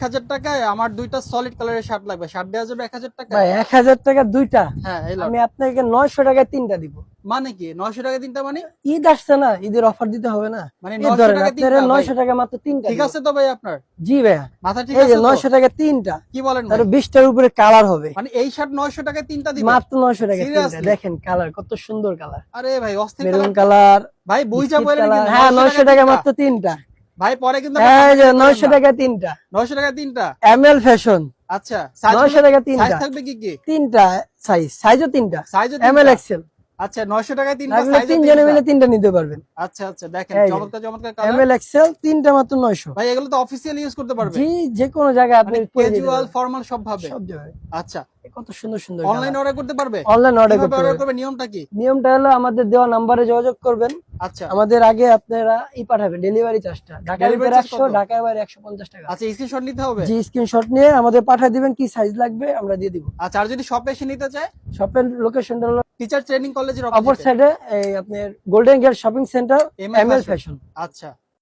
1000 টাকায় আমার দুইটা সলিড কালারের শার্ট লাগবে, শার্ট দেওয়া যাবে 1000 টাকায়? ভাই 1000 টাকা দুইটা, হ্যাঁ এই আমি আপনাকে 900 টাকায় তিনটা দিব। মানে কি 900 টাকা তিনটা মানে? ঈদ আসছে না, ঈদের অফার দিতে হবে না? মানে এই 900 ধরেন টাকা আপনারা তিনটা? 900 টাকা মাত্র তিনটা ঠিক দিব। আছে তো ভাই আপনার? জি ভাইয়া, মাথা ঠিক এই আছে যে তো? 900 টাকা তিনটা, কি বলেন আর ভাই? 20টার উপরে কালার হবে। মানে এই শার্ট 900 টাকায় তিনটা দিবেন? মাত্র 900 টাকা তিনটা। Seriously? দেখেন কালার কত সুন্দর কালার, আরে ভাই অস্থির মেরুন কালার। কালার, ভাই বুইজা বলেন কিন্তু হ্যাঁ 900 টাকা তিনটা। মাত্র তিনটা। ভাই পরে কিন্তু এই যে 900 টাকা তিনটা, 900 টাকা তিনটা। ML fashion. আচ্ছা 900 টাকা তিনটা। সাইজ থাকবে কি কি? তিনটা সাইজও তিনটা, সাইজও এমএল এক্সেল। আচ্ছা 900 টাকায় তিনটা লাগলে সাইজ তিনজনে মিলে তিনটা নিতে পারবেন। আচ্ছা আচ্ছা দেখেন এই যে, চমৎকার চমৎকার কালার। এমএল এক্সেল তিনটা মাত্র 900। ভাই এগুলো তো অফিশিয়ালি ইউজ করতে পারবে? জি, যে কোনো জায়গায় আপনি মানে পরে যেতে ক্যাজুয়াল পারবেন। ফর্মাল সব ভাবে? সব জায়গায়। আচ্ছা কত সুন্দর সুন্দর অনলাইন অর্ডার করতে পারবে? অনলাইন অর্ডার কিভাবে করতে অর্ডার পারবেন। করবে নিয়মটা কি? নিয়মটা হলো আমাদের দেওয়া নাম্বারে যোগাযোগ করবেন। আচ্ছা আমাদের আগে আপনারা পাঠাবেন ডেলিভারি চার্জটা, ঢাকার Delivery ভিতরে charge 100, কত? ঢাকার বাইরে 150 টাকা। আচ্ছা স্ক্রিনশট নিতে হবে? জি, স্ক্রিনশট নিয়ে আমাদের পাঠিয়ে দিবেন কি সাইজ লাগবে, আমরা দিয়ে দিব। আচ্ছা আর যদি শপে এসে নিতে চায়? শপের লোকেশনটা হলো টিচার ট্রেনিং কলেজের অপর সাইডে, এই আপনার Golden Gate shopping centre, ML ML Fashion। Fashion. আচ্ছা